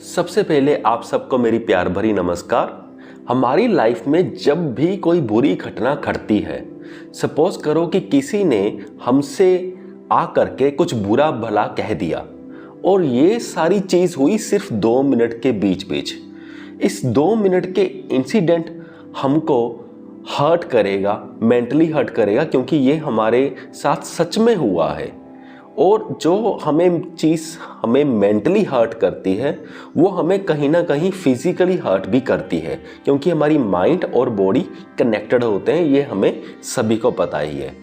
सबसे पहले आप सबको मेरी प्यार भरी नमस्कार। हमारी लाइफ में जब भी कोई बुरी घटना घटती है, सपोज करो कि किसी ने हमसे आ करके कुछ बुरा भला कह दिया और ये सारी चीज़ हुई सिर्फ 2 मिनट के बीच बीच। इस 2 मिनट के इंसिडेंट हमको हर्ट करेगा, मेंटली हर्ट करेगा, क्योंकि ये हमारे साथ सच में हुआ है। और जो हमें मेंटली हर्ट करती है वो हमें कहीं ना कहीं फिजिकली हर्ट भी करती है, क्योंकि हमारी माइंड और बॉडी कनेक्टेड होते हैं, ये हमें सभी को पता ही है।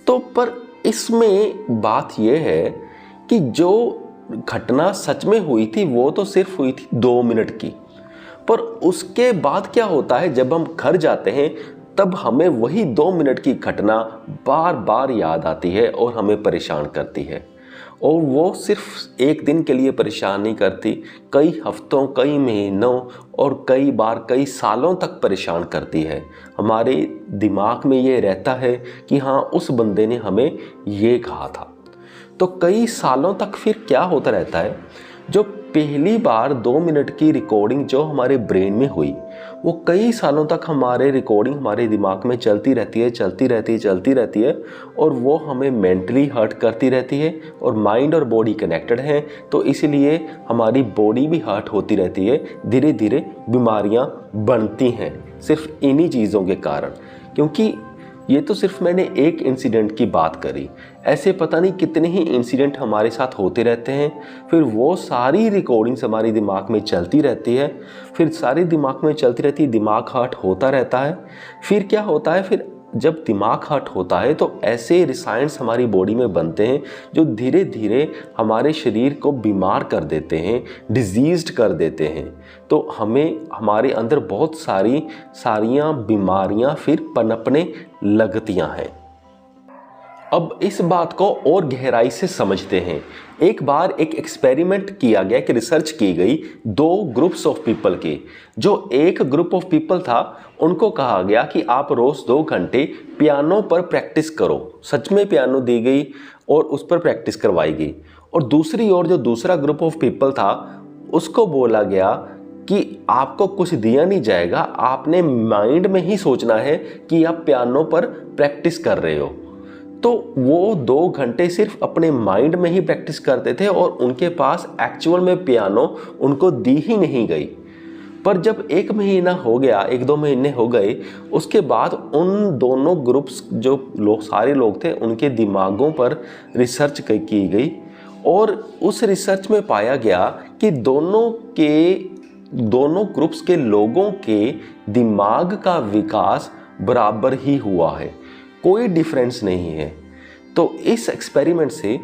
तो पर इसमें बात ये है कि जो घटना सच में हुई थी वो तो सिर्फ हुई थी 2 मिनट की, पर उसके बाद क्या होता है, जब हम घर जाते हैं तब हमें वही 2 मिनट की घटना बार बार याद आती है और हमें परेशान करती है। और वो सिर्फ एक दिन के लिए परेशान नहीं करती, कई हफ्तों, कई महीनों और कई बार कई सालों तक परेशान करती है। हमारे दिमाग में ये रहता है कि हाँ, उस बंदे ने हमें ये कहा था। तो कई सालों तक फिर क्या होता रहता है, जो पहली बार 2 मिनट की रिकॉर्डिंग जो हमारे ब्रेन में हुई, वो कई सालों तक हमारे रिकॉर्डिंग हमारे दिमाग में चलती रहती है और वो हमें मेंटली हर्ट करती रहती है। और माइंड और बॉडी कनेक्टेड हैं, तो इसीलिए हमारी बॉडी भी हर्ट होती रहती है। धीरे धीरे बीमारियां बनती हैं सिर्फ इन्हीं चीज़ों के कारण। क्योंकि ये तो सिर्फ मैंने एक इंसिडेंट की बात करी, ऐसे पता नहीं कितने ही इंसिडेंट हमारे साथ होते रहते हैं। फिर वो सारी रिकॉर्डिंग्स हमारी दिमाग में चलती रहती है, फिर सारी दिमाग में चलती रहती है, दिमाग हर्ट होता रहता है। फिर क्या होता है, फिर जब दिमाग हर्ट होता है तो ऐसे रसायन हमारी बॉडी में बनते हैं जो धीरे धीरे हमारे शरीर को बीमार कर देते हैं, डिजीज्ड कर देते हैं। तो हमें हमारे अंदर बहुत सारियां बीमारियां फिर पनपने लगतियां हैं। अब इस बात को और गहराई से समझते हैं। एक बार एक एक्सपेरिमेंट किया गया, कि रिसर्च की गई 2 ग्रुप्स ऑफ पीपल की। जो एक ग्रुप ऑफ पीपल था उनको कहा गया कि आप रोज 2 घंटे पियानो पर प्रैक्टिस करो। सच में पियानो दी गई और उस पर प्रैक्टिस करवाई गई। और दूसरी ओर जो दूसरा ग्रुप ऑफ पीपल था उसको बोला गया कि आपको कुछ दिया नहीं जाएगा, आपने माइंड में ही सोचना है कि आप पियानो पर प्रैक्टिस कर रहे हो। तो वो 2 घंटे सिर्फ अपने माइंड में ही प्रैक्टिस करते थे और उनके पास एक्चुअल में पियानो उनको दी ही नहीं गई। पर जब 1 महीना हो गया, 1-2 महीने हो गए, उसके बाद उन दोनों ग्रुप्स जो सारे लोग थे उनके दिमागों पर रिसर्च की गई और उस रिसर्च में पाया गया कि दोनों ग्रुप्स के लोगों के दिमाग का विकास बराबर ही हुआ है, कोई डिफरेंस नहीं है। तो इस एक्सपेरिमेंट से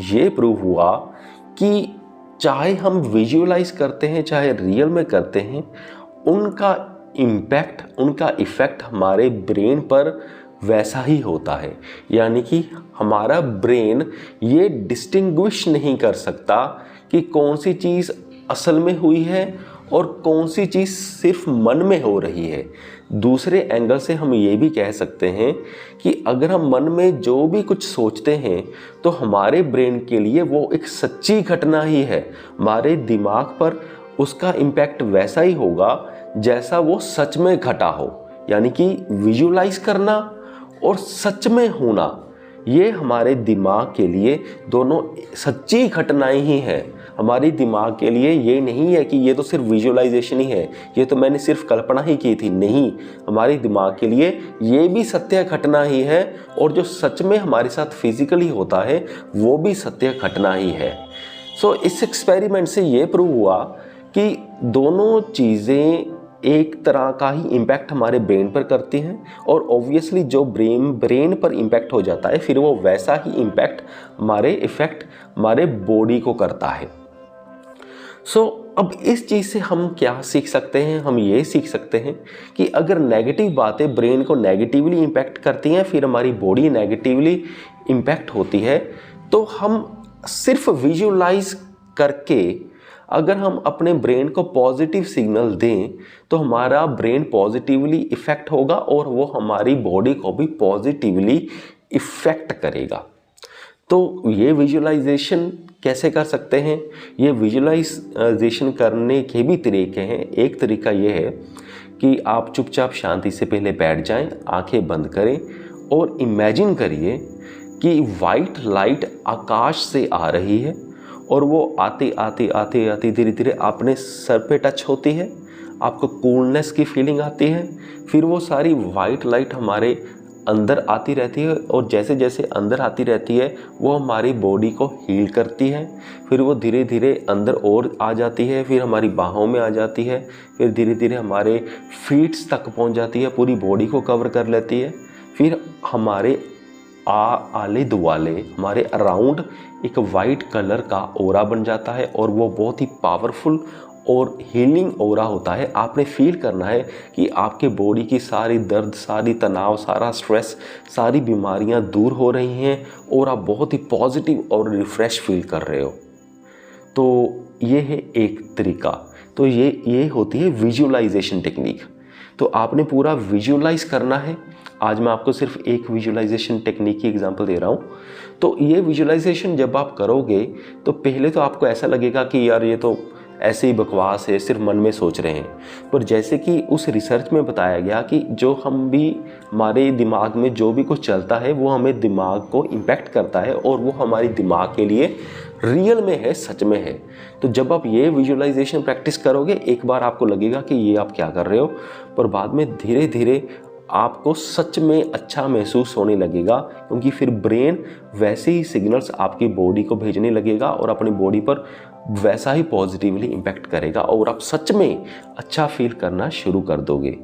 ये प्रूव हुआ कि चाहे हम विजुअलाइज करते हैं चाहे रियल में करते हैं, उनका इम्पैक्ट, उनका इफ़ेक्ट हमारे ब्रेन पर वैसा ही होता है। यानी कि हमारा ब्रेन ये डिस्टिंग्विश नहीं कर सकता कि कौन सी चीज़ असल में हुई है और कौन सी चीज़ सिर्फ मन में हो रही है। दूसरे एंगल से हम ये भी कह सकते हैं कि अगर हम मन में जो भी कुछ सोचते हैं तो हमारे ब्रेन के लिए वो एक सच्ची घटना ही है। हमारे दिमाग पर उसका इम्पैक्ट वैसा ही होगा जैसा वो सच में घटा हो। यानी कि विजुअलाइज करना और सच में होना, ये हमारे दिमाग के लिए दोनों सच्ची घटनाएं ही हैं। हमारे दिमाग के लिए ये नहीं है कि ये तो सिर्फ विजुअलाइजेशन ही है, ये तो मैंने सिर्फ कल्पना ही की थी। नहीं, हमारे दिमाग के लिए ये भी सत्य घटना ही है और जो सच में हमारे साथ फिजिकली होता है वो भी सत्य घटना ही है। सो इस एक्सपेरिमेंट से ये प्रूव हुआ कि दोनों चीज़ें एक तरह का ही इम्पैक्ट हमारे ब्रेन पर करती हैं और ऑब्वियसली जो ब्रेन पर इम्पैक्ट हो जाता है फिर वो वैसा ही इम्पैक्ट हमारे बॉडी को करता है। अब इस चीज़ से हम क्या सीख सकते हैं? हम ये सीख सकते हैं कि अगर नेगेटिव बातें ब्रेन को नेगेटिवली इम्पैक्ट करती हैं, फिर हमारी बॉडी नेगेटिवली इम्पैक्ट होती है, तो हम सिर्फ विजुअलाइज करके अगर हम अपने ब्रेन को पॉजिटिव सिग्नल दें तो हमारा ब्रेन पॉजिटिवली इफ़ेक्ट होगा और वो हमारी बॉडी को भी पॉजिटिवली इफ़ेक्ट करेगा। तो ये विजुअलाइजेशन कैसे कर सकते हैं? ये विजुअलाइजेशन करने के भी तरीके हैं। एक तरीका ये है कि आप चुपचाप शांति से पहले बैठ जाएं, आंखें बंद करें और इमेजिन करिए कि वाइट लाइट आकाश से आ रही है और वो आते आते आते आते धीरे धीरे अपने सर पे टच होती है, आपको कूलनेस की फीलिंग आती है। फिर वो सारी वाइट लाइट हमारे अंदर आती रहती है और जैसे जैसे अंदर आती रहती है वो हमारी बॉडी को हील करती है। फिर वो धीरे धीरे अंदर और आ जाती है, फिर हमारी बाहों में आ जाती है, फिर धीरे धीरे हमारे फीट्स तक पहुंच जाती है, पूरी बॉडी को कवर कर लेती है। फिर हमारे आले दुआले हमारे अराउंड एक वाइट कलर का ओरा बन जाता है और वो बहुत ही पावरफुल और हीलिंग ओरा होता है। आपने फील करना है कि आपके बॉडी की सारी दर्द, सारी तनाव, सारा स्ट्रेस, सारी बीमारियां दूर हो रही हैं और आप बहुत ही पॉजिटिव और रिफ़्रेश फील कर रहे हो। तो ये है एक तरीका। तो ये होती है विजुअलाइजेशन टेक्निक। तो आपने पूरा विजुअलाइज करना है। आज मैं आपको सिर्फ एक विजुअलाइजेशन टेक्निक की एग्जांपल दे रहा हूँ। तो ये विजुअलाइजेशन जब आप करोगे तो पहले तो आपको ऐसा लगेगा कि यार ये तो ऐसे ही बकवास है, सिर्फ मन में सोच रहे हैं। पर जैसे कि उस रिसर्च में बताया गया कि जो हम भी हमारे दिमाग में जो भी कुछ चलता है वो हमें दिमाग को इम्पैक्ट करता है और वो हमारी दिमाग के लिए रियल में है, सच में है। तो जब आप ये विजुअलाइजेशन प्रैक्टिस करोगे, एक बार आपको लगेगा कि ये आप क्या कर रहे हो, पर बाद में धीरे धीरे आपको सच में अच्छा महसूस होने लगेगा, क्योंकि फिर ब्रेन वैसे ही सिग्नल्स आपकी बॉडी को भेजने लगेगा और अपनी बॉडी पर वैसा ही पॉजिटिवली इम्पैक्ट करेगा और आप सच में अच्छा फील करना शुरू कर दोगे।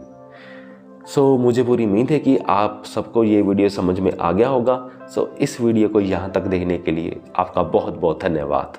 मुझे पूरी उम्मीद है कि आप सबको ये वीडियो समझ में आ गया होगा। इस वीडियो को यहाँ तक देखने के लिए आपका बहुत बहुत धन्यवाद।